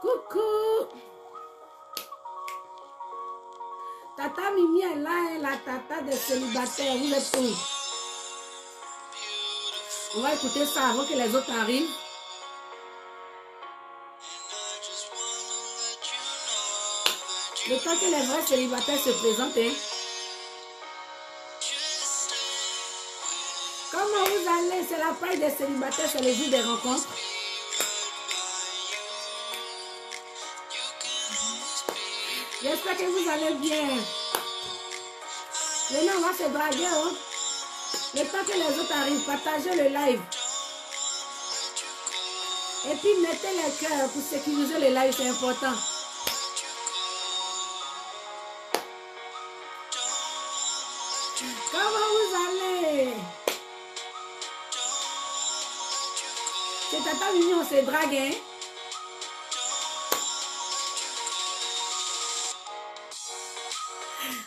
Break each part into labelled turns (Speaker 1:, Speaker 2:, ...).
Speaker 1: Coucou. Tata Mimi est là, la tata des célibataires. Vous êtes où? On va écouter ça avant que les autres arrivent. Le temps que les vrais célibataires se présentent, hein? Comment vous allez? C'est la page des célibataires, c'est le jour des rencontres. J'espère que vous allez bien. Venez, on va se draguer, hein? Le temps que les autres arrivent, partagez le live. Et puis mettez les cœurs pour sécuriser le live, c'est important. Comment vous allez? C'est Tata Mimi, on se drague, hein?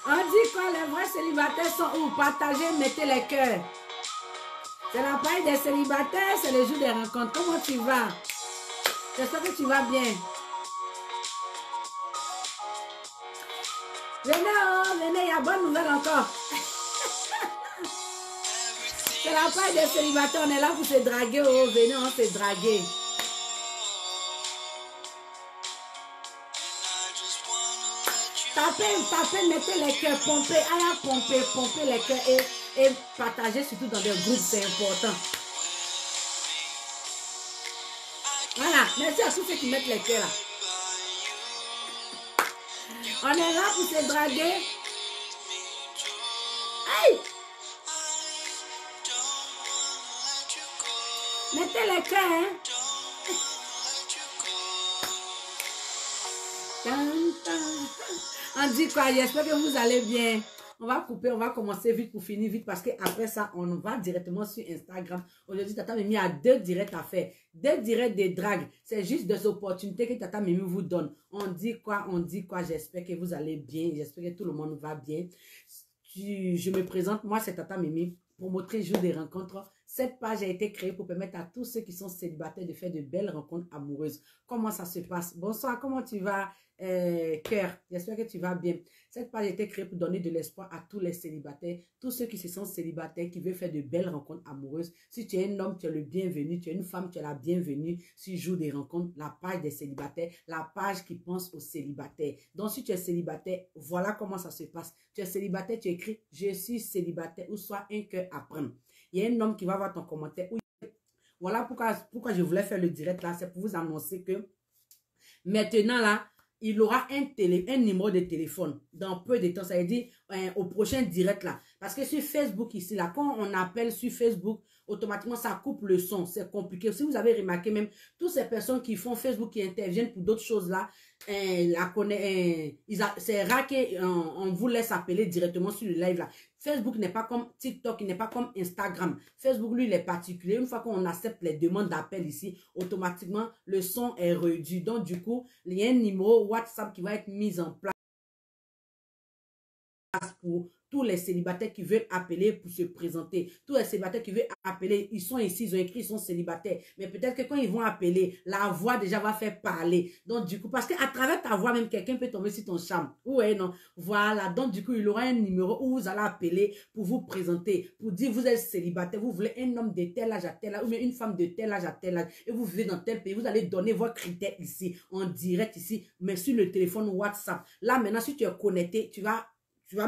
Speaker 1: On dit quoi, les vrais célibataires sont où? Partagez, mettez les cœurs. C'est la page des célibataires, c'est le jour des rencontres. Comment tu vas? J'espère que tu vas bien. Venez, oh, venez, il y a bonne nouvelle encore. C'est la page des célibataires, on est là pour se draguer. Oh, venez, on se draguer. Tapez, mettez les cœurs, pompez, allez pomper les cœurs et partagez surtout dans des groupes, c'est important. Voilà, merci à tous ceux qui mettent les cœurs là. On est là pour se draguer. Aïe! Mettez les cœurs, hein? On dit quoi? J'espère que vous allez bien. On va couper, on va commencer vite pour finir vite parce qu'après ça, on va directement sur Instagram. Aujourd'hui, Tata Mimi a 2 directs à faire. 2 directs de drague. C'est juste des opportunités que Tata Mimi vous donne. On dit quoi? On dit quoi? J'espère que vous allez bien. J'espère que tout le monde va bien. Je me présente, moi c'est Tata Mimi, promotrice jour des rencontres. Cette page a été créée pour permettre à tous ceux qui sont célibataires de faire de belles rencontres amoureuses. Comment ça se passe? Bonsoir, comment tu vas, Cœur? J'espère que tu vas bien. Cette page a été créée pour donner de l'espoir à tous les célibataires, tous ceux qui se sentent célibataires, qui veulent faire de belles rencontres amoureuses. Si tu es un homme, tu es le bienvenu. Tu es une femme, tu es la bienvenue. Si jour des rencontres, la page des célibataires, la page qui pense aux célibataires. Donc, si tu es célibataire, voilà comment ça se passe. Tu es célibataire, tu écris « Je suis célibataire » ou soit un cœur à prendre. Il y a un homme qui va voir ton commentaire. Voilà pourquoi je voulais faire le direct là. C'est pour vous annoncer que maintenant là, il aura un numéro de téléphone dans peu de temps. Ça veut dire au prochain direct là. Parce que sur Facebook ici là, quand on appelle sur Facebook, automatiquement ça coupe le son. C'est compliqué. Si vous avez remarqué même, toutes ces personnes qui font Facebook, qui interviennent pour d'autres choses là, c'est rare qu'on vous laisse appeler directement sur le live là. Facebook n'est pas comme TikTok, il n'est pas comme Instagram. Facebook, lui, il est particulier. Une fois qu'on accepte les demandes d'appel ici, automatiquement, le son est réduit. Donc, du coup, il y a un numéro WhatsApp qui va être mis en place pour tous les célibataires qui veulent appeler pour se présenter. Tous les célibataires qui veulent appeler, ils sont ici, ils ont écrit, ils sont célibataires. Mais peut-être que quand ils vont appeler, la voix déjà va faire parler. Donc du coup, parce qu'à travers ta voix, même quelqu'un peut tomber sur ton charme. Ouais, non. Voilà. Donc du coup, il aura un numéro où vous allez appeler pour vous présenter, pour dire vous êtes célibataire, vous voulez un homme de tel âge à tel âge, ou bien une femme de tel âge à tel âge, et vous vivez dans tel pays. Vous allez donner vos critères ici, en direct ici, mais sur le téléphone WhatsApp. Là, maintenant, si tu es connecté, tu vas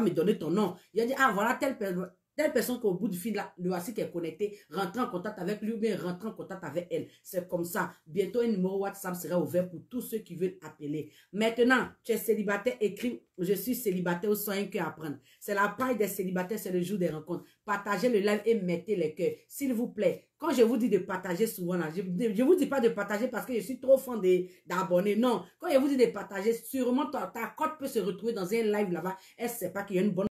Speaker 1: me donner ton nom. Il a dit, ah, voilà, telle personne qui est au bout du fil, là, le voici qui est connecté, rentre en contact avec lui ou bien rentre en contact avec elle. C'est comme ça. Bientôt, un numéro WhatsApp sera ouvert pour tous ceux qui veulent appeler. Maintenant, tu es célibataire, écris, je suis célibataire ou soit un cœur à prendre. C'est la paille des célibataires, c'est le jour des rencontres. Partagez le live et mettez les cœurs. S'il vous plaît, quand je vous dis de partager souvent, là, je ne vous dis pas de partager parce que je suis trop fan d'abonnés. Non, quand je vous dis de partager, sûrement ta cote peut se retrouver dans un live là-bas. Elle ne sait pas qu'il y a une bonne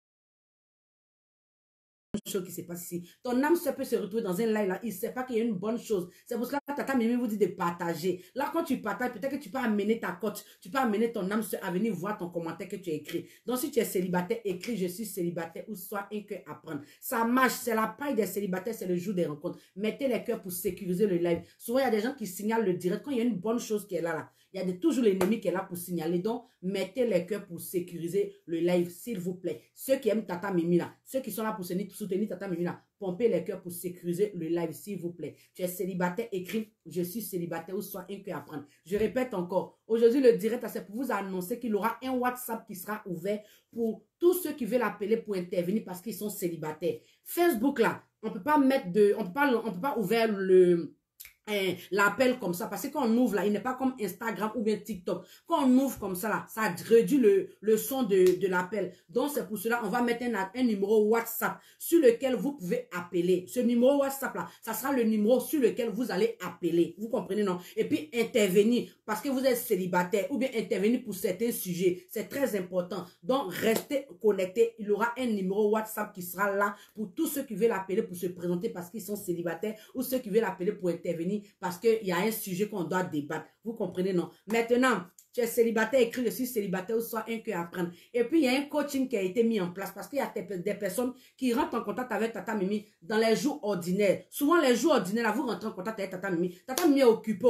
Speaker 1: chose qui se passe ici. Ton âme sœur peut se retrouver dans un live là, il ne sait pas qu'il y a une bonne chose. C'est pour cela que Tata Mimi vous dit de partager. Là, quand tu partages, peut-être que tu peux amener ta cote, tu peux amener ton âme sœur à venir voir ton commentaire que tu as écrit. Donc, si tu es célibataire, écris je suis célibataire ou soit un cœur à prendre. Ça marche, c'est la paille des célibataires, c'est le jour des rencontres. Mettez les cœurs pour sécuriser le live. Souvent, il y a des gens qui signalent le direct quand il y a une bonne chose qui est là. Il y a toujours l'ennemi qui est là pour signaler. Donc, mettez les cœurs pour sécuriser le live, s'il vous plaît. Ceux qui aiment Tata Mimi là, ceux qui sont là pour soutenir Tata Mimi là, pompez les cœurs pour sécuriser le live, s'il vous plaît. Tu es célibataire, écris je suis célibataire ou soit un cœur à prendre. Je répète encore, aujourd'hui le direct, c'est pour vous annoncer qu'il y aura un WhatsApp qui sera ouvert pour tous ceux qui veulent appeler pour intervenir parce qu'ils sont célibataires. Facebook là, on peut pas mettre de, on peut pas ouvrir l'appel comme ça, parce que quand on ouvre là, il n'est pas comme Instagram ou bien TikTok. Quand on ouvre comme ça là, ça réduit le son de l'appel. Donc c'est pour cela on va mettre un numéro WhatsApp sur lequel vous pouvez appeler. Ce numéro WhatsApp là, ça sera le numéro sur lequel vous allez appeler. Vous comprenez, non? Et puis intervenir parce que vous êtes célibataire ou bien intervenir pour certains sujets. C'est très important. Donc restez connectés. Il y aura un numéro WhatsApp qui sera là pour tous ceux qui veulent appeler pour se présenter parce qu'ils sont célibataires ou ceux qui veulent appeler pour intervenir parce qu'il y a un sujet qu'on doit débattre. Vous comprenez, non? Maintenant, tu es célibataire, écris je suis célibataire ou soit un cœur à prendre. Et puis, il y a un coaching qui a été mis en place parce qu'il y a des personnes qui rentrent en contact avec Tata Mimi dans les jours ordinaires. Souvent, les jours ordinaires, là, vous rentrez en contact avec Tata Mimi. Tata Mimi est occupée.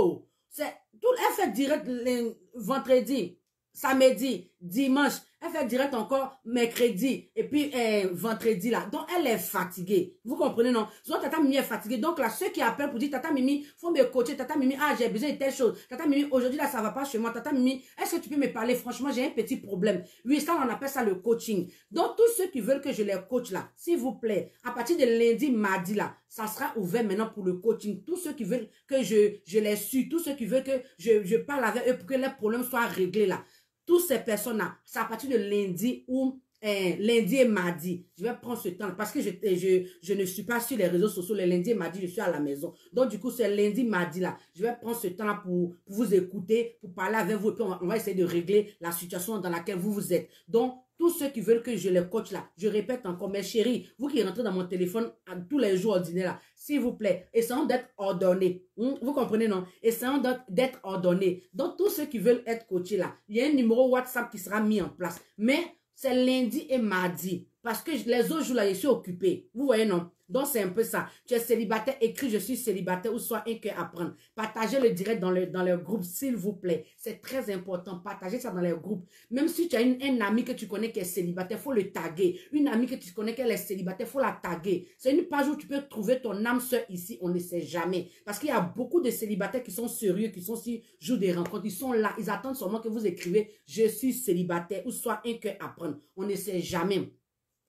Speaker 1: Elle fait direct les vendredi, samedi, dimanche. Elle fait direct encore mercredi et puis vendredi là. Donc, elle est fatiguée. Vous comprenez, non? Souvent, Tata Mimi est fatiguée. Donc là, ceux qui appellent pour dire, Tata Mimi, faut me coacher. Tata Mimi, ah, j'ai besoin de telle chose. Tata Mimi, aujourd'hui là, ça va pas chez moi. Tata Mimi, est-ce que tu peux me parler? Franchement, j'ai un petit problème. Oui, ça, on appelle ça le coaching. Donc, tous ceux qui veulent que je les coach là, s'il vous plaît, à partir de lundi, mardi là, ça sera ouvert maintenant pour le coaching. Tous ceux qui veulent que je les suis, tous ceux qui veulent que je parle avec eux pour que leurs problèmes soient réglés là. Toutes ces personnes-là, c'est à partir de lundi ou lundi et mardi. Je vais prendre ce temps parce que je ne suis pas sur les réseaux sociaux. Le lundi et mardi, je suis à la maison. Donc, du coup, c'est lundi, mardi là. Je vais prendre ce temps-là pour vous écouter, pour parler avec vous. Et puis, on va essayer de régler la situation dans laquelle vous êtes. Donc, tous ceux qui veulent que je les coach là, je répète encore, mes chéris, vous qui rentrez dans mon téléphone tous les jours ordinaires là, s'il vous plaît, essayons d'être ordonnés. Vous comprenez, non? Essayons d'être ordonnés. Donc, tous ceux qui veulent être coachés là, il y a un numéro WhatsApp qui sera mis en place. Mais, c'est lundi et mardi. Parce que les autres jours là, je suis occupée. Vous voyez, non? Donc, c'est un peu ça. Tu es célibataire, écris je suis célibataire ou soit un cœur à prendre. Partagez le direct dans le groupe, s'il vous plaît. C'est très important. Partagez ça dans les groupes. Même si tu as un ami que tu connais qui est célibataire, il faut le taguer. Une amie que tu connais qui est célibataire, il faut la taguer. C'est une page où tu peux trouver ton âme sœur ici. On ne sait jamais. Parce qu'il y a beaucoup de célibataires qui sont sérieux, qui sont sur jour des rencontres. Ils sont là. Ils attendent seulement que vous écrivez je suis célibataire ou soit un cœur à prendre. On ne sait jamais.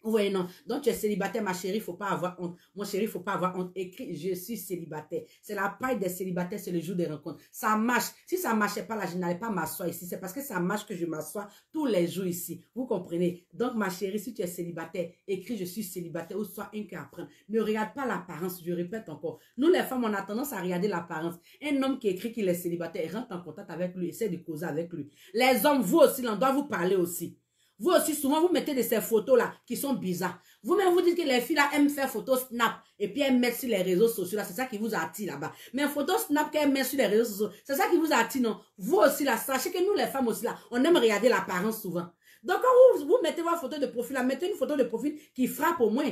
Speaker 1: Vous voyez, non? Donc, tu es célibataire, ma chérie, il ne faut pas avoir honte. Mon chéri, il ne faut pas avoir honte. Écris, je suis célibataire. C'est la paille des célibataires, c'est le jour des rencontres. Ça marche. Si ça ne marchait pas là, je n'allais pas m'asseoir ici. C'est parce que ça marche que je m'assois tous les jours ici. Vous comprenez? Donc, ma chérie, si tu es célibataire, écris, je suis célibataire ou soit un cœur à prendre. Ne regarde pas l'apparence, je répète encore. Nous, les femmes, on a tendance à regarder l'apparence. Un homme qui écrit qu'il est célibataire, rentre en contact avec lui, essaie de causer avec lui. Les hommes, vous aussi, on doit vous parler aussi. Vous aussi, souvent, vous mettez de ces photos-là qui sont bizarres. Vous-même, vous dites que les filles-là aiment faire photos snap et puis elles mettent sur les réseaux sociaux. C'est ça qui vous attire là-bas. Mais photos snap qu'elles mettent sur les réseaux sociaux, c'est ça qui vous attire, non? Vous aussi, là, sachez que nous, les femmes aussi, là, on aime regarder l'apparence souvent. Donc, quand vous mettez votre photo de profil, là, mettez une photo de profil qui frappe au moins.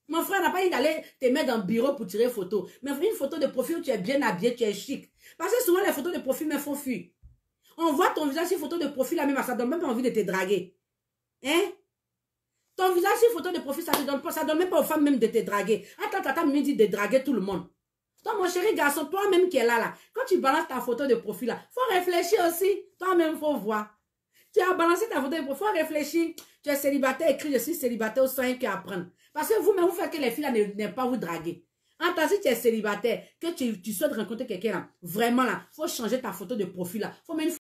Speaker 1: Mon frère n'a pas dit d'aller te mettre dans le bureau pour tirer photo. Mais une photo de profil où tu es bien habillé, tu es chic. Parce que souvent, les photos de profil me font fuir. On voit ton visage sur photo de profil, là, même ça donne même pas envie de te draguer. Hein? Ton visage sur photo de profil, ça ne donne même pas aux femmes même de te draguer. Attends, Tata Mimi dit de draguer tout le monde. Donc, mon chéri garçon, toi-même qui est là, quand tu balances ta photo de profil, là, faut réfléchir aussi. Toi-même, faut voir. Tu as balancé ta photo de profil, faut réfléchir. Tu es célibataire, écris je suis célibataire ou soin qu'à apprendre. Parce que vous-même, vous faites que les filles n'aiment pas vous draguer. Attends, si tu es célibataire, que tu souhaites rencontrer quelqu'un là, vraiment là, faut changer ta photo de profil là. Faut mettre une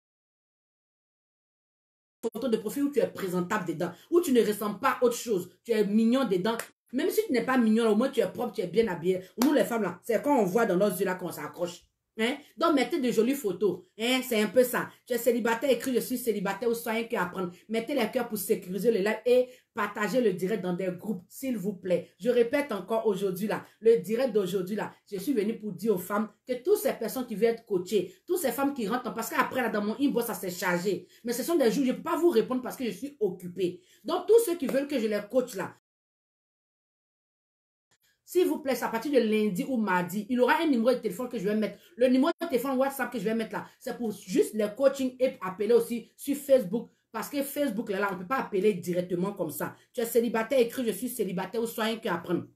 Speaker 1: photo de profil où tu es présentable dedans, où tu ne ressembles pas à autre chose, tu es mignon dedans. Même si tu n'es pas mignon, au moins tu es propre, tu es bien habillé. Nous les femmes là, c'est quand on voit dans nos yeux là qu'on s'accroche. Hein? Donc, mettez de jolies photos. Hein? C'est un peu ça. Tu es célibataire, écris je suis célibataire ou soit un cœur à prendre. Mettez les cœurs pour sécuriser le live et partagez le direct dans des groupes, s'il vous plaît. Je répète encore aujourd'hui là, le direct d'aujourd'hui là, je suis venue pour dire aux femmes que toutes ces personnes qui veulent être coachées, toutes ces femmes qui rentrent, parce qu'après là, dans mon inbox, ça s'est chargé. Mais ce sont des jours, je ne peux pas vous répondre parce que je suis occupée. Donc, tous ceux qui veulent que je les coach là, s'il vous plaît, c'est à partir de lundi ou mardi, il y aura un numéro de téléphone que je vais mettre. Le numéro de téléphone WhatsApp que je vais mettre là, c'est pour juste les coachings et appeler aussi sur Facebook. Parce que Facebook, là, on ne peut pas appeler directement comme ça. Tu es célibataire, écris je suis célibataire ou soyez qu'à apprendre.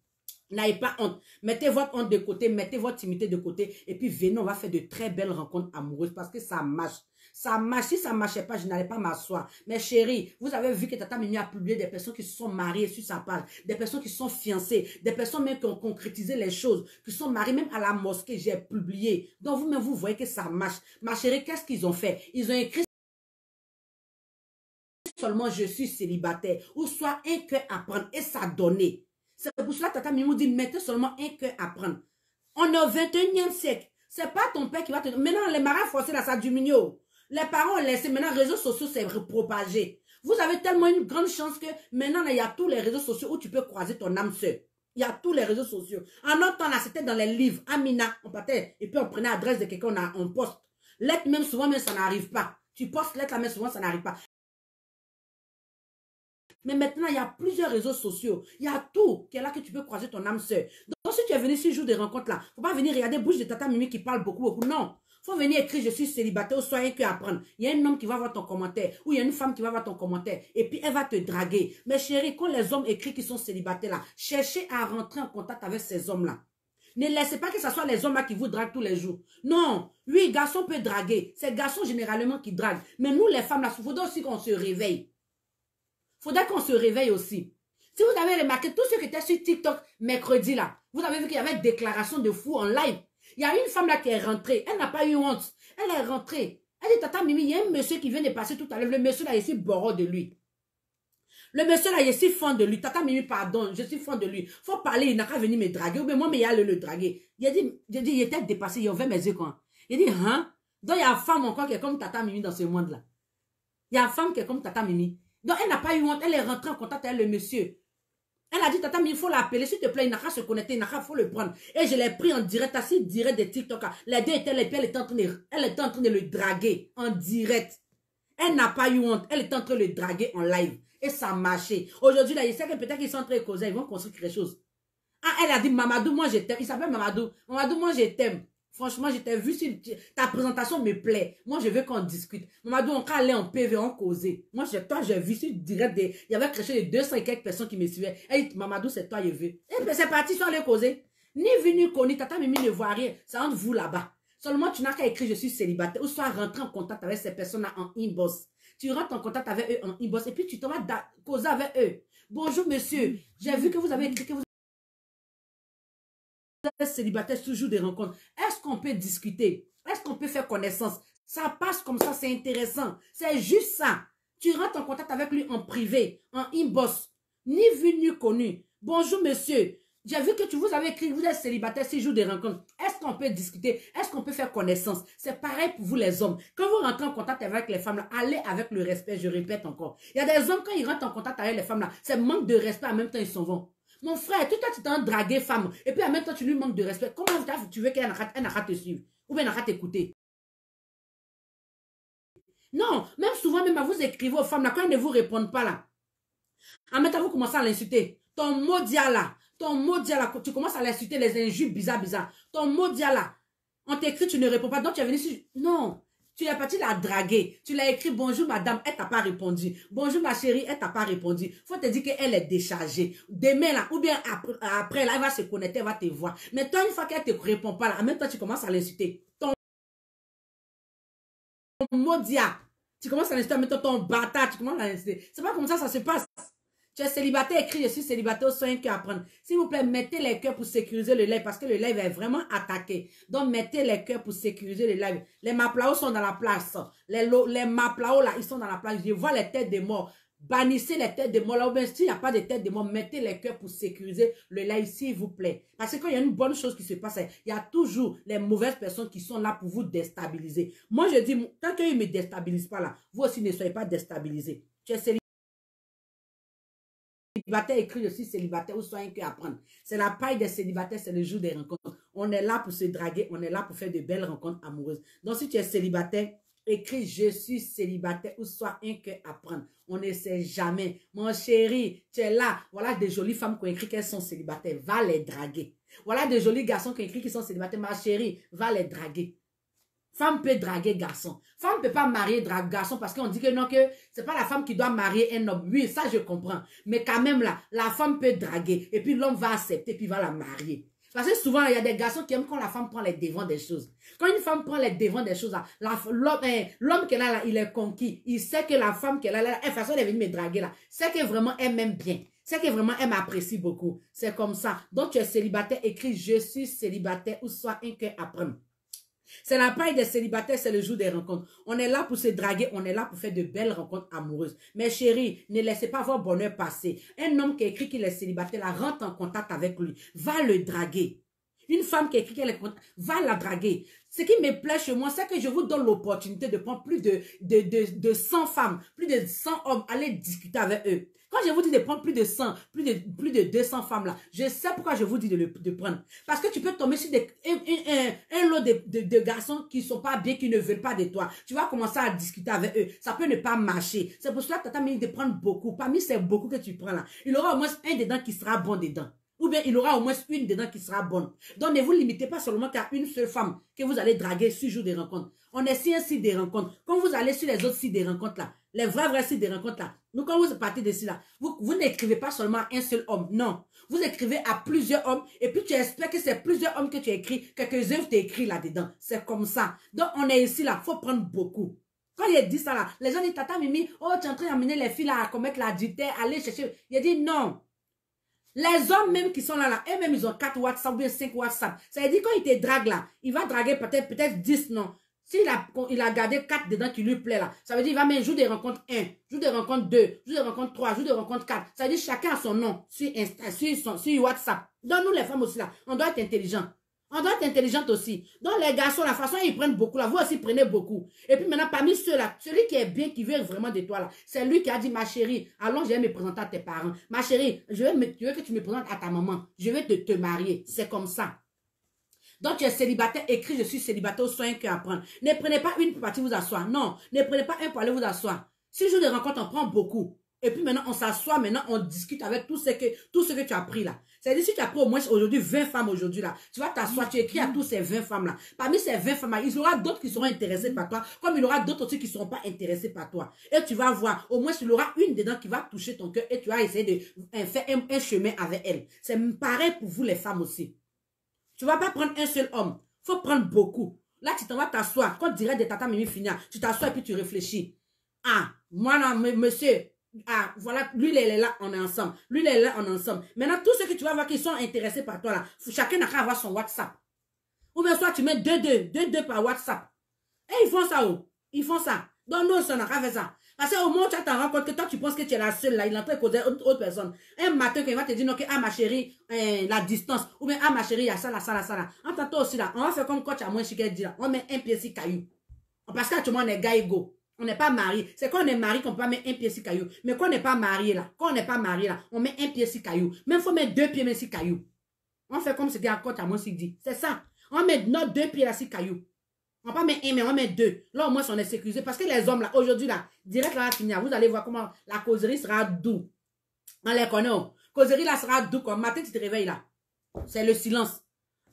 Speaker 1: N'ayez pas honte. Mettez votre honte de côté, mettez votre timidité de côté. Et puis venez, on va faire de très belles rencontres amoureuses parce que ça marche. Ça marche. Si ça ne marchait pas, je n'allais pas m'asseoir. Mais chérie, vous avez vu que Tata Mimi a publié des personnes qui se sont mariées sur sa page, des personnes qui sont fiancées, des personnes même qui ont concrétisé les choses, qui sont mariées même à la mosquée, j'ai publié. Donc vous-même, vous voyez que ça marche. Ma chérie, qu'est-ce qu'ils ont fait? Ils ont écrit seulement je suis célibataire ou soit un cœur à prendre et ça donnait. C'est pour cela que Tata Mimi dit mettez seulement un cœur à prendre. On est au 21e siècle. C'est pas ton père qui va te... Maintenant, les mariages forcés, là, ça diminue. Les parents ont laissé. Maintenant, les réseaux sociaux, c'est propagé. Vous avez tellement une grande chance que maintenant, là, il y a tous les réseaux sociaux où tu peux croiser ton âme sœur. Il y a tous les réseaux sociaux. En notre temps, là, c'était dans les livres. Amina, on partait. Et puis, on prenait l'adresse de quelqu'un, on poste. Lettre, même souvent, même ça n'arrive pas. Tu postes lettre, là, mais souvent, ça n'arrive pas. Mais maintenant, il y a plusieurs réseaux sociaux. Il y a tout qui est là que tu peux croiser ton âme sœur. Donc, si tu es venu ce jour des rencontres là, il ne faut pas venir regarder bouche de Tata Mimi qui parle beaucoup, beaucoup. Non. Il faut venir écrire je suis célibataire ou soit un cœur à prendre. Il y a un homme qui va voir ton commentaire ou il y a une femme qui va voir ton commentaire et puis elle va te draguer. Mais chérie, quand les hommes écrivent qu'ils sont célibataires là, cherchez à rentrer en contact avec ces hommes là. Ne laissez pas que ce soit les hommes là qui vous draguent tous les jours. Non. Oui, garçon peut draguer. C'est garçon généralement qui drague. Mais nous les femmes là, il faudrait aussi qu'on se réveille. Faudrait qu'on se réveille aussi. Si vous avez remarqué, tous ceux qui étaient sur TikTok mercredi là, vous avez vu qu'il y avait une déclaration de fou en live. Il y a une femme là qui est rentrée. Elle n'a pas eu honte. Elle est rentrée. Elle dit, Tata Mimi, il y a un monsieur qui vient de passer tout à l'heure. Le monsieur là, je suis bord de lui. Le monsieur là, je suis fan de lui. Tata Mimi, pardon, je suis fan de lui. Faut parler, il n'a qu'à venir me draguer. Ou bien moi, mais il y a le draguer. Il dit, il était dépassé. Il a ouvert mes yeux quoi. Il dit, hein? Donc il y a une femme encore qui est comme Tata Mimi dans ce monde là. Il y a une femme qui est comme Tata Mimi. Donc, elle n'a pas eu honte. Elle est rentrée en contact avec le monsieur. Elle a dit, Tata, mais il faut l'appeler. S'il te plaît, il n'a qu'à se connecter. Il n'a qu'à, faut le prendre. Et je l'ai pris en direct, assis direct de TikTok. Les deux étaient là, puis elle était en train de le draguer en direct. Elle n'a pas eu honte. Elle était en train de le draguer en live. Et ça a marché. Aujourd'hui, là, il sait que peut-être qu'ils sont en train de causer. Ils vont construire quelque chose. Ah, elle a dit, Mamadou, moi, je t'aime. Il s'appelle Mamadou. Mamadou, moi, je t'aime. Franchement, je t'ai vu sur ta présentation me plaît. Moi, je veux qu'on discute. Mamadou, on allait en PV, on causait. Moi, toi, j'ai vu sur direct il y avait créé 200 et quelques personnes qui me suivaient. Elle dit, Mamadou, c'est toi, je veux. Et puis, c'est parti, ils sont allés causer. Ni vu, ni connu, Tata Mimi ne voit rien. C'est entre vous là-bas. Seulement, tu n'as qu'à écrire, je suis célibataire. Ou soit rentrer en contact avec ces personnes-là en inbox. Tu rentres en contact avec eux en inbox. Et puis, tu te vas causer avec eux. Bonjour, monsieur. J'ai vu que vous avez écrit que vous célibataire toujours des rencontres. Est-ce qu'on peut discuter? Est-ce qu'on peut faire connaissance? Ça passe comme ça, c'est intéressant. C'est juste ça. Tu rentres en contact avec lui en privé, en inbox, ni vu ni connu. Bonjour monsieur, j'ai vu que vous avez écrit que vous êtes célibataire 6 jours des rencontres. Est-ce qu'on peut discuter? Est-ce qu'on peut faire connaissance? C'est pareil pour vous les hommes. Quand vous rentrez en contact avec les femmes, là, allez avec le respect, je répète encore. Il y a des hommes, quand ils rentrent en contact avec les femmes, là, c'est manque de respect, en même temps ils s'en vont. Mon frère, toi, tu t'en dragué femme. Et puis en même temps, tu lui manques de respect. Comment tu veux qu'elle n'a qu'à te suivre? Ou bien elle n'a qu'à t'écouter? Non, même souvent, même à vous écrivez aux femmes, là, quand elles ne vous répondent pas là. En même temps, vous commencez à l'insulter. Ton maudit là, tu commences à l'insulter, les injures bizarres. Ton maudit là, on t'écrit, tu ne réponds pas. Donc tu es venu sur... Non. Tu es parti la draguer. Tu l'as écrit, bonjour madame, elle t'a pas répondu. Bonjour ma chérie, elle t'a pas répondu. Faut te dire qu'elle est déchargée. Demain là, ou bien après là, elle va se connecter, elle va te voir. Mais toi, une fois qu'elle te répond pas là, en même temps, tu commences à l'insulter. Ton maudia. Tu commences à l'insulter, en même temps, ton bâtard, tu commences à l'insulter. C'est pas comme ça se passe. Tu es célibataire, écrit, je suis célibataire, soyez un cœur à prendre. S'il vous plaît, mettez les cœurs pour sécuriser le live parce que le live est vraiment attaqué. Donc, mettez les cœurs pour sécuriser le live. Les maplao sont dans la place. Les maplao là, ils sont dans la place. Je vois les têtes des morts. Bannissez les têtes de mort là, ou bien s'il n'y a pas de tête de mort, mettez les cœurs pour sécuriser le live, s'il vous plaît. Parce que quand il y a une bonne chose qui se passe, il y a toujours les mauvaises personnes qui sont là pour vous déstabiliser. Moi, je dis, tant qu'ils ne me déstabilisent pas là, vous aussi ne soyez pas déstabilisés. Tu es célibataire, écrit aussi célibataire ou soit un cœur à prendre. C'est la paille des célibataires, c'est le jour des rencontres. On est là pour se draguer, on est là pour faire de belles rencontres amoureuses. Donc, si tu es célibataire, écris je suis célibataire ou soit un cœur à prendre. On ne sait jamais. Mon chéri, tu es là. Voilà des jolies femmes qui ont écrit qu'elles sont célibataires. Va les draguer. Voilà des jolis garçons qui ont écrit qu'ils sont célibataires. Ma chérie, va les draguer. Femme peut draguer garçon. Femme ne peut pas marier garçon parce qu'on dit que non, que c'est pas la femme qui doit marier un homme. Oui, ça je comprends. Mais quand même là, la femme peut draguer et puis l'homme va accepter puis va la marier. Parce que souvent, il y a des garçons qui aiment quand la femme prend les devants des choses. Quand une femme prend les devants des choses, l'homme qu'elle a là, il est conquis. Il sait que la femme qu'elle a là, de toute façon, elle est venue me draguer là. C'est que vraiment, elle m'aime bien. C'est que vraiment, elle m'apprécie beaucoup. C'est comme ça. Donc, tu es célibataire, écris je suis célibataire ou soit un cœur à prendre. C'est la paille des célibataires, c'est le jour des rencontres. On est là pour se draguer, on est là pour faire de belles rencontres amoureuses. Mais chérie, ne laissez pas votre bonheur passer. Un homme qui écrit qu'il est célibataire, là, rentre en contact avec lui. Va le draguer. Une femme qui écrit qu'elle est contente, va la draguer. Ce qui me plaît chez moi, c'est que je vous donne l'opportunité de prendre plus de 100 femmes, plus de 100 hommes, aller discuter avec eux. Quand je vous dis de prendre plus de 100, plus de 200 femmes là, je sais pourquoi je vous dis de prendre. Parce que tu peux tomber sur un lot de garçons qui ne sont pas bien, qui ne veulent pas de toi. Tu vas commencer à discuter avec eux. Ça peut ne pas marcher. C'est pour cela que tu as mis de prendre beaucoup. Parmi ces beaucoup que tu prends là, il y aura au moins un dedans qui sera bon dedans. Ou bien il y aura au moins une dedans qui sera bonne. Donc ne vous limitez pas seulement qu'à une seule femme que vous allez draguer sur le jour des rencontres. On est sur un site des rencontres. Quand vous allez sur les autres sites des rencontres là, les vrais sites des rencontres là, nous quand vous partez de là, vous n'écrivez pas seulement à un seul homme. Non. Vous écrivez à plusieurs hommes et puis tu espères que c'est plusieurs hommes que tu as écrit, quelques-uns t'ont écrit là-dedans. C'est comme ça. Donc on est ici là, il faut prendre beaucoup. Quand il a dit ça là, les gens disent, Tata Mimi, oh tu es en train d'amener les filles là à commettre l'adultère, aller chercher. Il a dit non. Les hommes même qui sont là, eux-mêmes, ils ont 4 WhatsApp ou bien 5 WhatsApp. Ça veut dire quand il te drague là, il va draguer peut-être 10, non. S'il a gardé 4 dedans qui lui plaît là, ça veut dire il va mettre jour des rencontres 1, jour des rencontres 2, jour des rencontres 3, jour des rencontres 4. Ça veut dire chacun a son nom sur Insta, sur WhatsApp. Donc nous les femmes aussi là, on doit être intelligents. On doit être intelligente aussi. Donc les garçons, la façon ils prennent beaucoup là, vous aussi prenez beaucoup. Et puis maintenant, parmi ceux-là, celui qui est bien, qui veut vraiment de toi là, c'est lui qui a dit, ma chérie, allons, je vais me présenter à tes parents. Ma chérie, je veux que tu me présentes à ta maman. Je vais te marier. C'est comme ça. Donc tu es célibataire, écris je suis célibataire, sois un cœur à prendre. Ne prenez pas une pour partir vous asseoir. Non, ne prenez pas un pour aller vous asseoir. Si je jour de rencontre, on prend beaucoup. Et puis maintenant, on s'assoit, maintenant, on discute avec tout ce que tu as pris là. C'est-à-dire, si tu as pris au moins aujourd'hui 20 femmes aujourd'hui là, tu vas t'asseoir, tu écris à tous ces 20 femmes là. Parmi ces 20 femmes là, il y aura d'autres qui seront intéressées par toi, comme il y aura d'autres aussi qui ne seront pas intéressées par toi. Et tu vas voir, au moins, il y aura une dedans qui va toucher ton cœur et tu vas essayer de faire un chemin avec elle. C'est pareil pour vous les femmes aussi. Tu ne vas pas prendre un seul homme. Il faut prendre beaucoup. Là, tu t'en vas t'asseoir. Quand tu dirais de Tata Mimi finir, tu t'assois et puis tu réfléchis. Ah, moi, non, monsieur... Ah, voilà, lui, il est là, on est ensemble. Lui, il est là, on est ensemble. Maintenant, tous ceux que tu vas voir qui sont intéressés par toi, là, chacun n'a qu'à avoir son WhatsApp. Ou bien soit tu mets deux par WhatsApp. Et ils font ça, oh. Ils font ça. Donc, nous, on n'a qu'à faire ça. Parce qu'au moment où tu t'en rends compte que toi, tu penses que tu es la seule, là, il est en train de causer autre personne. Un matin, quand il va te dire, non, que, ah, ma chérie, la distance. Ou bien, ah, ma chérie, il y a ça, là, ça, là, ça, là. En tant aussi, là, on va faire comme quand tu as moins chiquet, dit, là. On met un pied sur caillou. Parce qu'actuellement, on est gars égaux. On n'est pas marié. C'est quand on est marié qu'on peut mettre un pied sur caillou. Mais quand on n'est pas marié là, on met un pied sur caillou. Même il faut mettre 2 pieds sur caillou. On fait comme ce gars à moi s'il dit. C'est ça. On met notre 2 pieds là sur caillou. On va pas mettre 1, mais on met 2. Là au moins on est sécurisé. Parce que les hommes là, aujourd'hui là, direct là, vous allez voir comment la causerie sera doux. On les connaît. Causerie là sera doux. Comme matin tu te réveilles là. C'est le silence.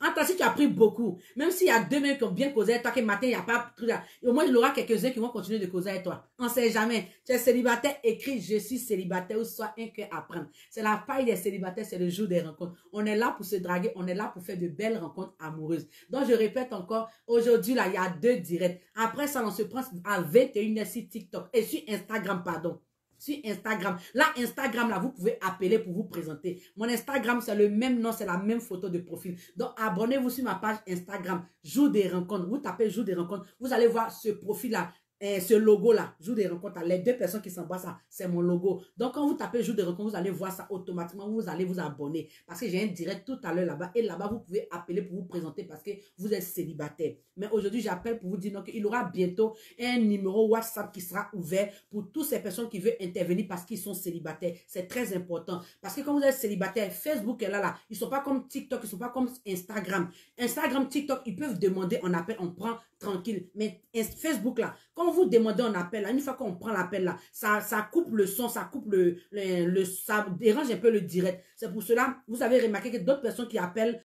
Speaker 1: Attends, si tu as pris beaucoup, même s'il y a 2 mecs qui ont bien causé avec toi, que matin, il n'y a pas de truc là, au moins, il y aura quelques-uns qui vont continuer de causer avec toi. On ne sait jamais. Tu es célibataire, écris, je suis célibataire ou soit un cœur à prendre. C'est la paille des célibataires, c'est le jour des rencontres. On est là pour se draguer, on est là pour faire de belles rencontres amoureuses. Donc, je répète encore, aujourd'hui, là, il y a 2 directs. Après ça, on se prend à 21h sur TikTok et sur Instagram, pardon. Sur Instagram. Là, Instagram, là, vous pouvez appeler pour vous présenter. Mon Instagram, c'est le même nom, c'est la même photo de profil. Donc, abonnez-vous sur ma page Instagram, Jour des rencontres. Vous tapez Jour des rencontres. Vous allez voir ce profil-là. ce logo-là, jour des rencontres, les deux personnes qui s'embrassent, c'est mon logo. Donc, quand vous tapez jour des rencontres, vous allez voir ça automatiquement, vous allez vous abonner. Parce que j'ai un direct tout à l'heure là-bas. Et là-bas, vous pouvez appeler pour vous présenter parce que vous êtes célibataire. Mais aujourd'hui, j'appelle pour vous dire qu'il y aura bientôt un numéro WhatsApp qui sera ouvert pour toutes ces personnes qui veulent intervenir parce qu'ils sont célibataires. C'est très important. Parce que quand vous êtes célibataire, Facebook est là. Ils ne sont pas comme TikTok, ils ne sont pas comme Instagram. Instagram, TikTok, ils peuvent demander en appel, on prend tranquille. Mais Facebook là, quand vous demandez un appel, là, une fois qu'on prend l'appel là, ça coupe le son, ça coupe ça dérange un peu le direct. C'est pour cela, vous avez remarqué que d'autres personnes qui appellent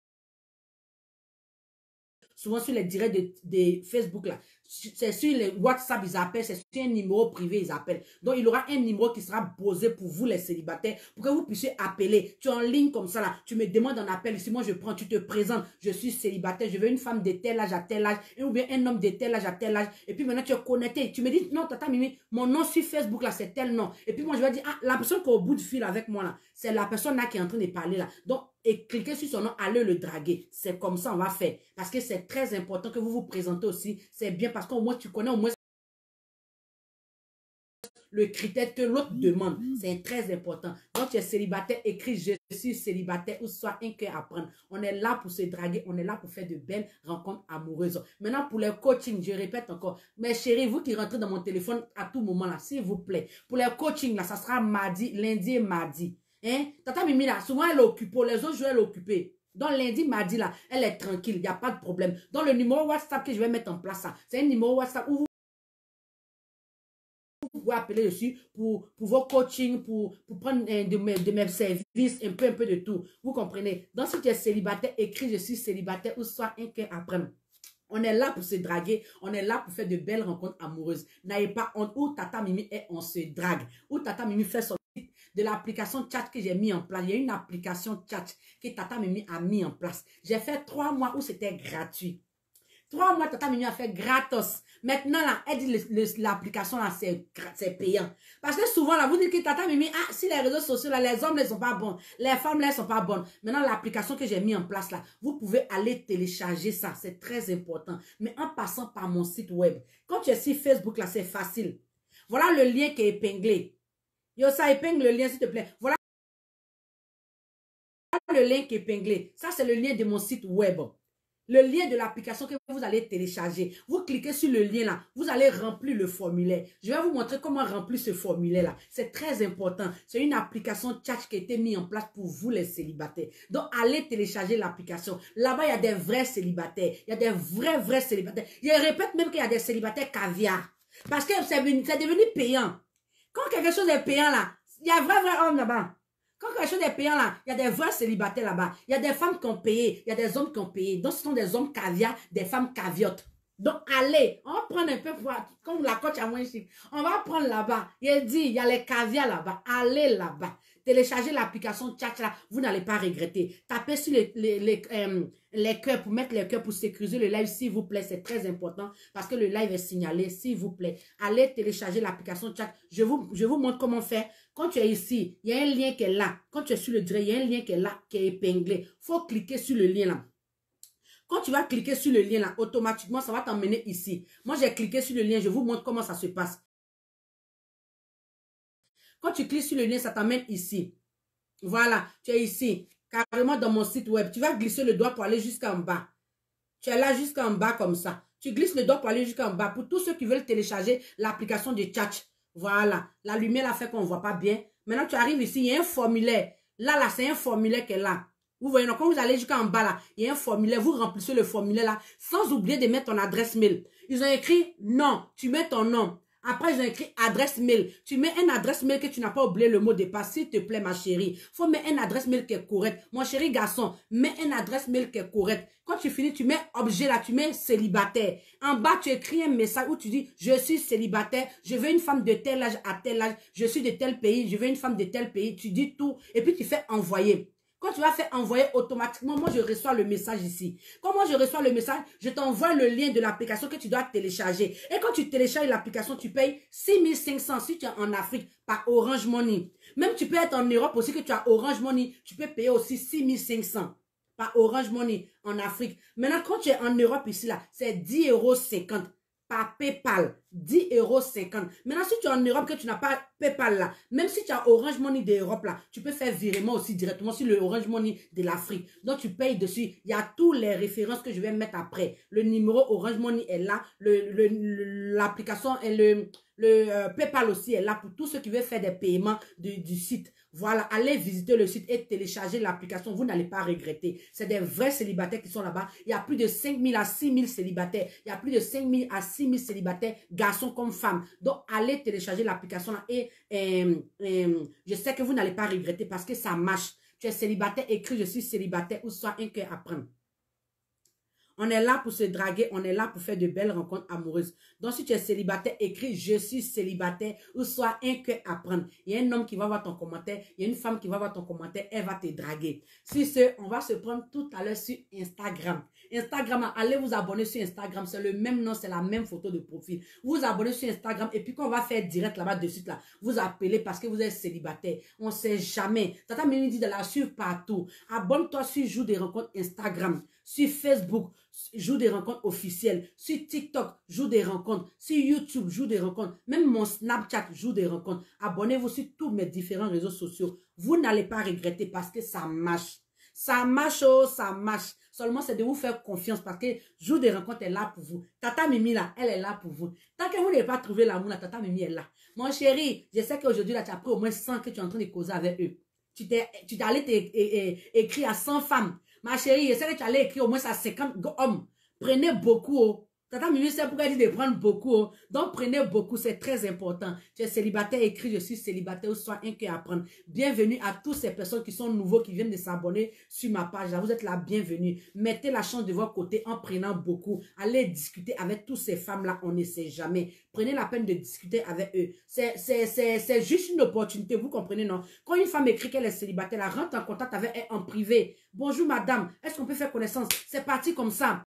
Speaker 1: souvent sur les directs de Facebook là, c'est sur les WhatsApp ils appellent, c'est sur un numéro privé ils appellent. Donc il y aura un numéro qui sera posé pour vous les célibataires, pour que vous puissiez appeler. Tu es en ligne comme ça là, tu me demandes un appel, ici moi je prends, tu te présentes, je suis célibataire, je veux une femme de tel âge à tel âge, ou bien un homme de tel âge à tel âge, et puis maintenant tu es connecté, tu me dis non tata Mimi, mon nom sur Facebook là c'est tel nom, et puis moi je vais dire ah la personne qui est au bout du fil avec moi là, c'est la personne là qui est en train de parler là. Donc et cliquez sur son nom, allez le draguer. C'est comme ça on va faire. Parce que c'est très important que vous vous présentez aussi. C'est bien parce qu'au moins tu connais au moins le critère que l'autre demande. C'est très important. Donc tu es célibataire, écris je suis célibataire ou soit un cœur à prendre. On est là pour se draguer, on est là pour faire de belles rencontres amoureuses. Maintenant pour les coachings, je répète encore. Mes chéris, vous qui rentrez dans mon téléphone à tout moment là, s'il vous plaît. Pour les coachings là, ça sera mardi, lundi et mardi. Hein? Tata Mimi là, souvent elle est occupée, les autres jours elle est occupée. Donc lundi, mardi là, elle est tranquille, il n'y a pas de problème. Donc le numéro WhatsApp que je vais mettre en place, c'est un numéro WhatsApp où vous pouvez appeler dessus pour vos coachings, pour prendre de mes services, un peu de tout. Vous comprenez? Donc si tu es célibataire, écris je suis célibataire ou soit un cœur à prendre. On est là pour se draguer, on est là pour faire de belles rencontres amoureuses. N'ayez pas honte, où Tata Mimi est, on se drague. Où Tata Mimi fait son site de l'application chat que j'ai mis en place. Il y a une application chat que Tata Mimi a mis en place. J'ai fait 3 mois où c'était gratuit. 3 mois, Tata Mimi a fait gratos. Maintenant, là, elle dit l'application, là, c'est payant. Parce que souvent, là, vous dites que Tata Mimi, ah, si les réseaux sociaux, là, les hommes, ne sont pas bons. Les femmes, là, ne sont pas bonnes. Maintenant, l'application que j'ai mis en place, là, vous pouvez aller télécharger ça. C'est très important. Mais en passant par mon site web. Quand tu es sur Facebook, là, c'est facile. Voilà le lien qui est épinglé. Yo, ça épingle le lien, s'il te plaît. Voilà le lien qui est épinglé. Ça, c'est le lien de mon site web. Le lien de l'application que vous allez télécharger. Vous cliquez sur le lien là. Vous allez remplir le formulaire. Je vais vous montrer comment remplir ce formulaire là. C'est très important. C'est une application chat qui a été mise en place pour vous les célibataires. Donc, allez télécharger l'application. Là-bas, il y a des vrais célibataires. Il y a des vrais célibataires. Je répète même qu'il y a des célibataires caviar. Parce que c'est devenu payant. Quand quelque chose est payant là, il y a vrais hommes là-bas. Quand quelque chose est payant là, il y a des vrais célibataires là-bas. Il y a des femmes qui ont payé, il y a des hommes qui ont payé. Donc, ce sont des hommes caviar, des femmes caviotes. Donc, allez, on va prendre un peu, comme la coach à moins chic. On va prendre là-bas. Il dit, il y a les caviars là-bas. Allez là-bas. Téléchargez l'application chat là, vous n'allez pas regretter. Tapez sur les cœurs pour mettre les cœurs pour sécuriser le live, s'il vous plaît. C'est très important parce que le live est signalé, s'il vous plaît. Allez télécharger l'application chat. Je vous montre comment faire. Quand tu es ici, il y a un lien qui est là. Quand tu es sur le direct, il y a un lien qui est là, qui est épinglé. Il faut cliquer sur le lien là. Quand tu vas cliquer sur le lien là, automatiquement, ça va t'emmener ici. Moi, j'ai cliqué sur le lien, je vous montre comment ça se passe. Quand tu cliques sur le lien, ça t'amène ici. Voilà, tu es ici, carrément dans mon site web. Tu vas glisser le doigt pour aller jusqu'en bas. Tu es là jusqu'en bas comme ça. Tu glisses le doigt pour aller jusqu'en bas. Pour tous ceux qui veulent télécharger l'application de chat. Voilà, la lumière a fait qu'on ne voit pas bien. Maintenant, tu arrives ici, il y a un formulaire. Là, c'est un formulaire qui est là. Vous voyez, donc quand vous allez jusqu'en bas là, il y a un formulaire. Vous remplissez le formulaire là, sans oublier de mettre ton adresse mail. Ils ont écrit non, tu mets ton nom. Après, ils ont écrit adresse mail. Tu mets une adresse mail que tu n'as pas oublié le mot de passe. S'il te plaît, ma chérie. Il faut mettre une adresse mail qui est correcte. Mon chéri garçon, mets une adresse mail qui est correcte. Quand tu finis, tu mets objet là, tu mets célibataire. En bas, tu écris un message où tu dis, je suis célibataire, je veux une femme de tel âge à tel âge, je suis de tel pays, je veux une femme de tel pays. Tu dis tout et puis tu fais envoyer. Quand tu vas faire envoyer automatiquement, moi je reçois le message ici. Quand moi je reçois le message, je t'envoie le lien de l'application que tu dois télécharger. Et quand tu télécharges l'application, tu payes 6500 si tu es en Afrique par Orange Money. Même tu peux être en Europe aussi que tu as Orange Money. Tu peux payer aussi 6500 par Orange Money en Afrique. Maintenant, quand tu es en Europe ici, là, c'est 10,50 €. par PayPal. 10,50 €. Maintenant, si tu es en Europe, que tu n'as pas PayPal là, même si tu as Orange Money d'Europe là, tu peux faire virement aussi directement sur le Orange Money de l'Afrique. Donc, tu payes dessus. Il y a toutes les références que je vais mettre après. Le numéro Orange Money est là. L'application et le PayPal aussi est là pour tous ceux qui veulent faire des paiements du site. Voilà, allez visiter le site et télécharger l'application. Vous n'allez pas regretter. C'est des vrais célibataires qui sont là-bas. Il y a plus de 5 000 à 6 000 célibataires. Il y a plus de 5 000 à 6 000 célibataires, garçons comme femmes. Donc, allez télécharger l'application là et je sais que vous n'allez pas regretter parce que ça marche. Tu es célibataire, écris je suis célibataire ou soit un cœur à prendre. On est là pour se draguer, on est là pour faire de belles rencontres amoureuses. Donc, si tu es célibataire, écris « Je suis célibataire » ou soit un cœur à prendre. Il y a un homme qui va voir ton commentaire, il y a une femme qui va voir ton commentaire, elle va te draguer. Sur ce, on va se prendre tout à l'heure sur Instagram. Instagram, allez vous abonner sur Instagram, c'est le même nom, c'est la même photo de profil. Vous vous abonnez sur Instagram et puis quand on va faire direct là-bas de suite, là, vous appelez parce que vous êtes célibataire. On ne sait jamais. Tata Mimi dit de la suivre partout. Abonne-toi sur Joue des rencontres Instagram, sur Facebook, Joue des rencontres officielles, sur TikTok, Joue des rencontres, sur YouTube, Joue des rencontres, même mon Snapchat, Joue des rencontres. Abonnez-vous sur tous mes différents réseaux sociaux. Vous n'allez pas regretter parce que ça marche. Ça marche, oh, ça marche. Seulement, c'est de vous faire confiance parce que Joue des rencontres est là pour vous. Tata Mimi, là, elle est là pour vous. Tant que vous n'avez pas trouvé l'amour, la Tata Mimi est là. Mon chéri, je sais qu'aujourd'hui, là, tu as pris au moins 100 que tu es en train de causer avec eux. Tu t'es allé écrire à 100 femmes. Ma chérie, je sais que tu allais écrire au moins à 50 hommes. Prenez beaucoup, oh. Tata Mimi, c'est pourquoi elle dit de prendre beaucoup. Oh. Donc, prenez beaucoup, c'est très important. Tu es célibataire, écris je suis célibataire ou soit un cœur à prendre. Bienvenue à toutes ces personnes qui sont nouveaux, qui viennent de s'abonner sur ma page. Là, vous êtes la bienvenue. Mettez la chance de votre côté en prenant beaucoup. Allez discuter avec toutes ces femmes-là, on ne sait jamais. Prenez la peine de discuter avec eux. C'est juste une opportunité, vous comprenez, non? Quand une femme écrit qu'elle est célibataire, elle rentre en contact avec elle en privé. Bonjour madame, est-ce qu'on peut faire connaissance? C'est parti comme ça.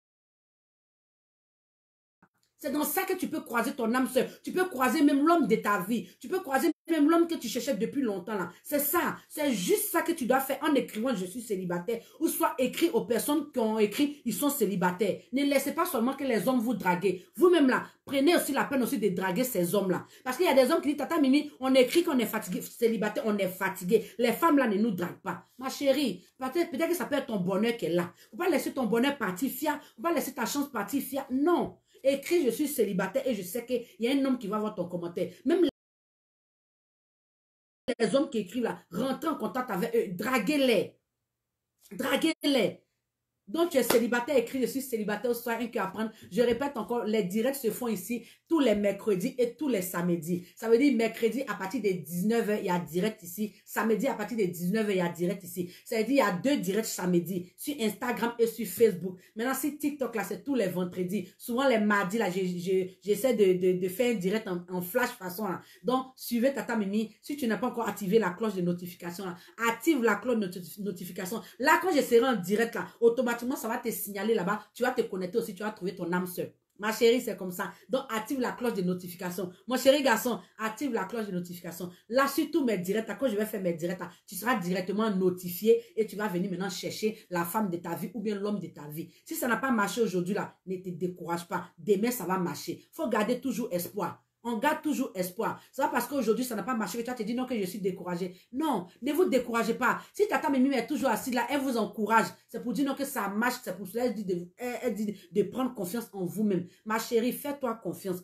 Speaker 1: C'est dans ça que tu peux croiser ton âme sœur. Tu peux croiser même l'homme de ta vie. Tu peux croiser même l'homme que tu cherchais depuis longtemps là. C'est ça. C'est juste ça que tu dois faire en écrivant « Je suis célibataire » ou soit écrit aux personnes qui ont écrit « Ils sont célibataires ». Ne laissez pas seulement que les hommes vous draguent. Vous-même là, prenez aussi la peine aussi de draguer ces hommes-là. Parce qu'il y a des hommes qui disent « Tata Mimi, on écrit qu'on est fatigué, célibataire, on est fatigué. Les femmes là ne nous draguent pas. » Ma chérie, peut-être que ça peut être ton bonheur qui est là. Faut pas laisser ton bonheur partir fier. Faut pas laisser ta chance partir fier. Non. Écris, je suis célibataire et je sais qu'il y a un homme qui va voir ton commentaire. Même les hommes qui écrivent là, rentrez en contact avec eux, draguez-les. Draguez-les. Donc, tu es célibataire, écris, je suis célibataire, soit un qui apprendre. Je répète encore, les directs se font ici tous les mercredis et tous les samedis. Ça veut dire mercredi à partir de 19 h, il y a direct ici. Samedi à partir de 19 h, il y a direct ici. Ça veut dire il y a 2 directs samedi sur Instagram et sur Facebook. Maintenant, sur TikTok, là, c'est tous les vendredis. Souvent, les mardis, là, j'essaie de faire un direct en flash façon, là. Donc, suivez Tata Mimi. Si tu n'as pas encore activé la cloche de notification, là, active la cloche de notification. Là, quand je serai en direct, là, automatiquement, ça va te signaler là-bas. Tu vas te connecter aussi, tu vas trouver ton âme sœur. Ma chérie, c'est comme ça. Donc, active la cloche de notification. Mon chéri garçon, active la cloche de notification. Là, sur tous mes directs, quand je vais faire mes directs, tu seras directement notifié et tu vas venir maintenant chercher la femme de ta vie ou bien l'homme de ta vie. Si ça n'a pas marché aujourd'hui, là, ne te décourage pas. Demain, ça va marcher. Il faut garder toujours espoir. On garde toujours espoir. C'est pas parce qu'aujourd'hui, ça n'a pas marché que tu vas te dire non, que je suis découragé. Non, ne vous découragez pas. Si Tata Mimi est toujours assise là, elle vous encourage. C'est pour dire non que ça marche. C'est pour cela qu'elle dit de prendre confiance en vous-même. Ma chérie, fais-toi confiance.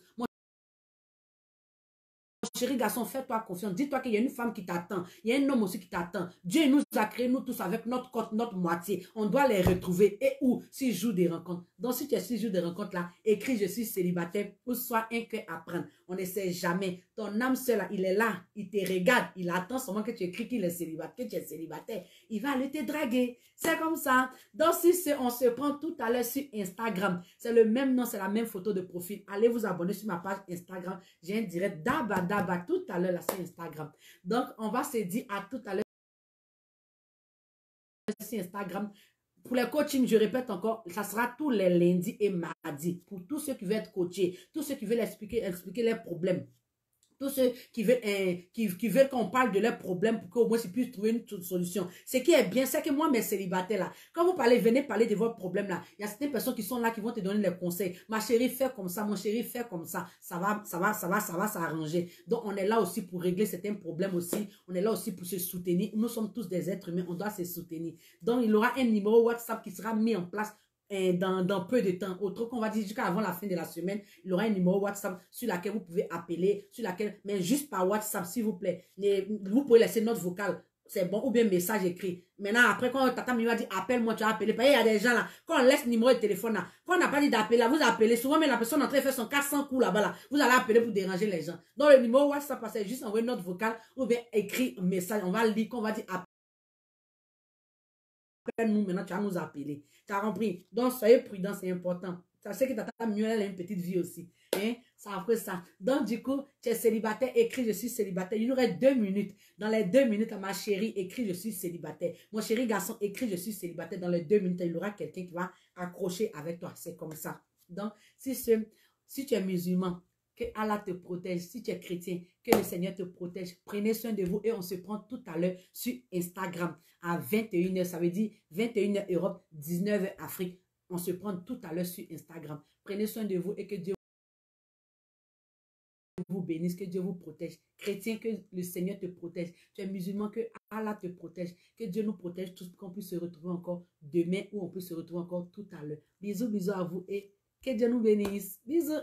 Speaker 1: Chéri garçon, fais-toi confiance. Dis-toi qu'il y a une femme qui t'attend. Il y a un homme aussi qui t'attend. Dieu nous a créés, nous tous, avec notre côte, notre moitié. On doit les retrouver. Et où? S'ils jouent des rencontres. Donc, si tu es sur jour des rencontres là, écris je suis célibataire ou soit un cœur à prendre. On ne sait jamais. Ton âme seule là, il est là. Il te regarde. Il attend seulement que tu écris qu'il est célibataire, que tu es célibataire. Il va aller te draguer. C'est comme ça. Donc, si on se prend tout à l'heure sur Instagram. C'est le même nom, c'est la même photo de profil. Allez vous abonner sur ma page Instagram. J'ai un direct d'abada tout à l'heure là sur Instagram. Donc, on va se dire à tout à l'heure sur Instagram. Pour les coachings, je répète encore, ça sera tous les lundis et mardis. Pour tous ceux qui veulent être coachés, tous ceux qui veulent expliquer leurs problèmes. Tous ceux qui veulent qu'on parle de leurs problèmes pour qu'au moins ils puissent trouver une solution. Ce qui est bien, c'est que moi, mes célibataires là, quand vous parlez, venez parler de vos problèmes là, il y a certaines personnes qui sont là qui vont te donner des conseils. Ma chérie, fais comme ça, mon chéri, fais comme ça. Ça va s'arranger. Donc, on est là aussi pour régler certains problèmes aussi. On est là aussi pour se soutenir. Nous sommes tous des êtres humains, on doit se soutenir. Donc, il y aura un numéro WhatsApp qui sera mis en place dans peu de temps. Autre qu'on va dire jusqu'à avant la fin de la semaine, il y aura un numéro WhatsApp sur laquelle vous pouvez appeler, mais juste par WhatsApp, s'il vous plaît. Vous pouvez laisser notre vocale, c'est bon, ou bien message écrit. Maintenant, après, quand Tata Mimi va dire appelle-moi, tu vas appeler. Il y a des gens là, quand on laisse le numéro de téléphone là, quand on n'a pas dit d'appeler là, vous appelez. Souvent, mais la personne est en train de faire son 400 coups là-bas là, vous allez appeler pour déranger les gens. Donc, le numéro WhatsApp, c'est juste envoyer notre vocale ou bien écrit un message. On va lire, qu'on va dire appelle-nous maintenant, tu vas nous appeler. Tu as compris? Donc, soyez prudents, c'est important. Sachez que Tata Mieux, elle a une petite vie aussi. Hein? Ça après ça. Donc, du coup, tu es célibataire, écris je suis célibataire. Il y aurait 2 minutes. Dans les 2 minutes, ma chérie, écris je suis célibataire. Mon chéri garçon, écris je suis célibataire. Dans les 2 minutes, il y aura quelqu'un qui va accrocher avec toi. C'est comme ça. Donc, si tu es musulman, que Allah te protège. Si tu es chrétien, que le Seigneur te protège. Prenez soin de vous et on se prend tout à l'heure sur Instagram à 21h. Ça veut dire 21h Europe, 19h Afrique. On se prend tout à l'heure sur Instagram. Prenez soin de vous et que Dieu vous bénisse, que Dieu vous protège. Chrétien, que le Seigneur te protège. Tu es musulman, que Allah te protège. Que Dieu nous protège tous pour qu'on puisse se retrouver encore demain ou on peut se retrouver encore tout à l'heure. Bisous, bisous à vous et que Dieu nous bénisse. Bisous.